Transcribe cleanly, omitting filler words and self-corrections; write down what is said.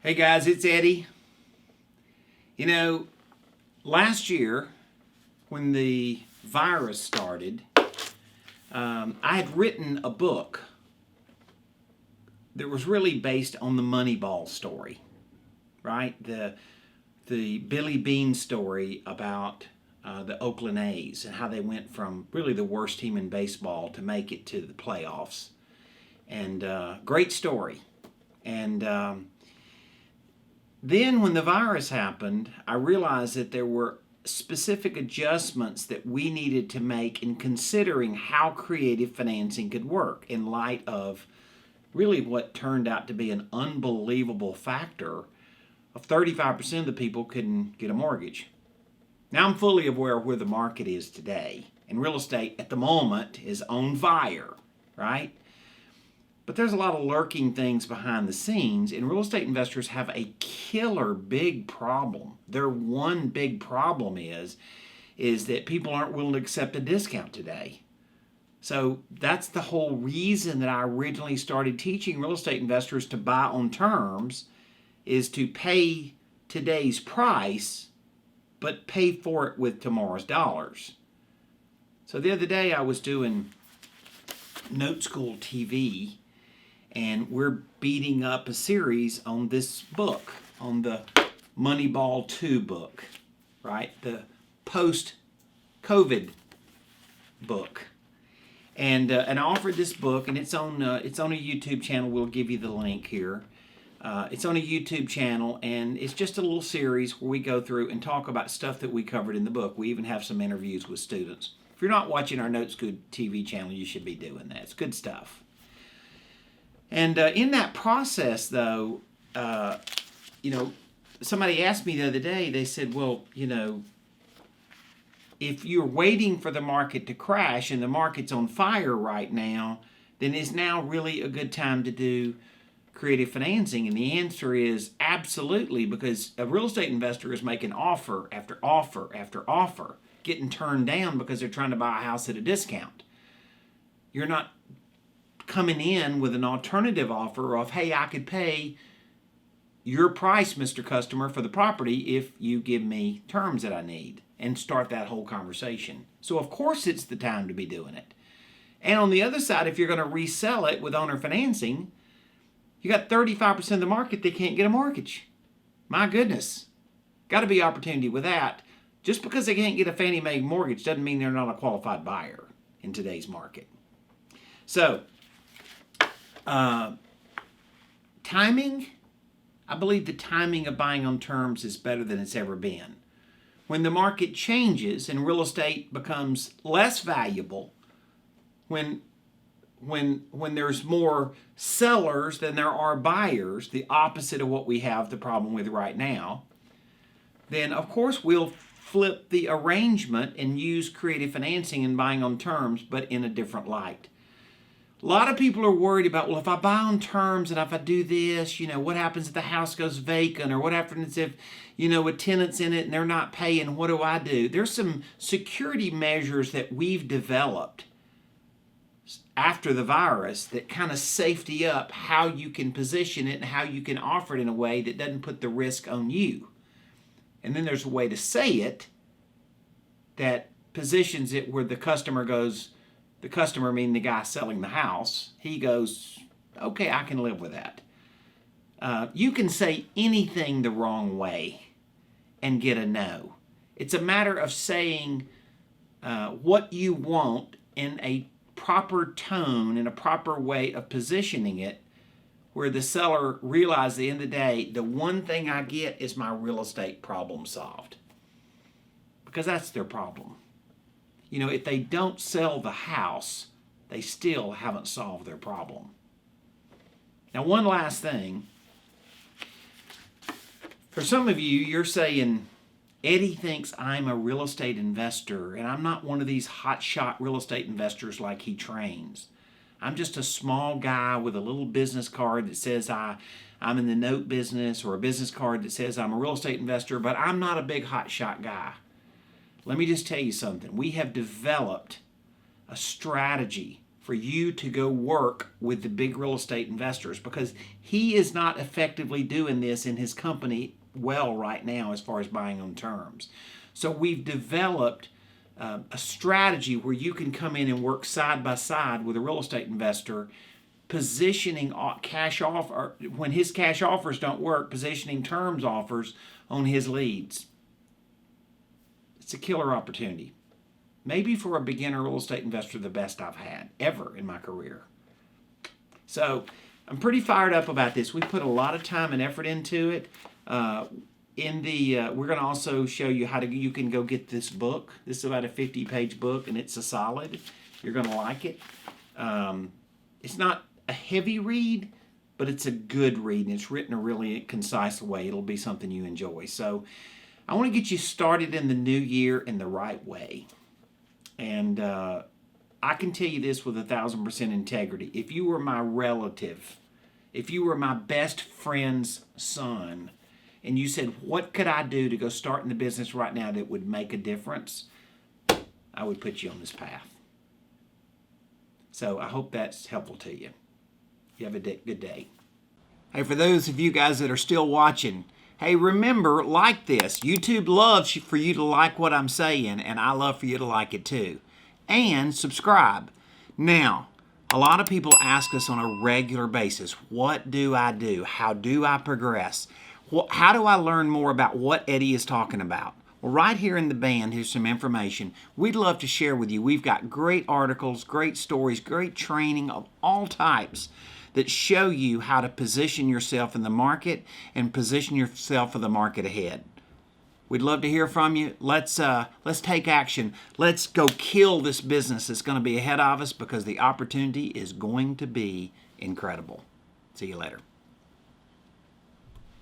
Hey guys, it's Eddie. You know, last year when the virus started, I had written a book that was really based on the Moneyball story, right? The Billy Bean story about the Oakland A's and how they went from really the worst team in baseball to make it to the playoffs. And great story. And then when the virus happened, I realized that there were specific adjustments that we needed to make in considering how creative financing could work in light of really what turned out to be an unbelievable factor of 35% of the people couldn't get a mortgage. Now I'm fully aware of where the market is today, and real estate at the moment is on fire, right? But there's a lot of lurking things behind the scenes, and real estate investors have a killer big problem. Their one big problem is that people aren't willing to accept a discount today. So that's the whole reason that I originally started teaching real estate investors to buy on terms, is to pay today's price, but pay for it with tomorrow's dollars. So the other day I was doing Note School TV, and we're beating up a series on this book, on the Moneyball 2 book, right? The post-COVID book. And I offered this book, and it's on a YouTube channel. We'll give you the link here. It's on a YouTube channel, and it's just a little series where we go through and talk about stuff that we covered in the book. We even have some interviews with students. If you're not watching our Note School TV channel, you should be doing that. It's good stuff. And in that process, though, somebody asked me the other day, they said, well, if you're waiting for the market to crash and the market's on fire right now, then is now really a good time to do creative financing? And the answer is absolutely, because a real estate investor is making offer after offer after offer, getting turned down because they're trying to buy a house at a discount. You're not coming in with an alternative offer of, hey, I could pay your price, Mr. Customer, for the property if you give me terms that I need, and start that whole conversation. So of course it's the time to be doing it. And on the other side, if you're going to resell it with owner financing, you got 35% of the market that can't get a mortgage. My goodness. Got to be opportunity with that. Just because they can't get a Fannie Mae mortgage doesn't mean they're not a qualified buyer in today's market. So, timing, I believe the timing of buying on terms is better than it's ever been. When the market changes and real estate becomes less valuable, when there's more sellers than there are buyers, the opposite of what we have the problem with right now, then of course we'll flip the arrangement and use creative financing and buying on terms, but in a different light. A lot of people are worried about, well, if I buy on terms and if I do this, what happens if the house goes vacant, or what happens if, with tenants in it and they're not paying, what do I do? There's some security measures that we've developed after the virus that kind of safety up how you can position it and how you can offer it in a way that doesn't put the risk on you. And then there's a way to say it that positions it where the customer goes, the customer meaning the guy selling the house, he goes, okay, I can live with that. You can say anything the wrong way and get a no. It's a matter of saying what you want in a proper tone, in a proper way of positioning it, where the seller realizes at the end of the day, the one thing I get is my real estate problem solved. Because that's their problem. If they don't sell the house, they still haven't solved their problem. Now, one last thing. For some of you, you're saying, Eddie thinks I'm a real estate investor, and I'm not one of these hotshot real estate investors like he trains. I'm just a small guy with a little business card that says I'm in the note business, or a business card that says I'm a real estate investor, but I'm not a big hotshot guy. Let me just tell you something. We have developed a strategy for you to go work with the big real estate investors, because he is not effectively doing this in his company well right now as far as buying on terms. So we've developed a strategy where you can come in and work side by side with a real estate investor, positioning cash offer when his cash offers don't work, positioning terms offers on his leads. It's a killer opportunity. Maybe for a beginner real estate investor, the best I've had ever in my career. So I'm pretty fired up about this. We put a lot of time and effort into it. We're going to also show you you can go get this book. This is about a 50-page book, and it's a solid. You're going to like it. It's not a heavy read, but it's a good read, and it's written a really concise way. It'll be something you enjoy. So I want to get you started in the new year in the right way. And I can tell you this with 1,000% integrity. If you were my relative, if you were my best friend's son, and you said, what could I do to go start in the business right now that would make a difference, I would put you on this path. So I hope that's helpful to you. You have a good day. Hey, for those of you guys that are still watching, hey, remember, like this. YouTube loves for you to like what I'm saying, and I love for you to like it too. And subscribe. Now, a lot of people ask us on a regular basis, what do I do? How do I progress? How do I learn more about what Eddie is talking about? Well, right here in the band, here's some information we'd love to share with you. We've got great articles, great stories, great training of all types that show you how to position yourself in the market and position yourself for the market ahead. We'd love to hear from you. Let's take action. Let's go kill this business that's going to be ahead of us, because the opportunity is going to be incredible. See you later.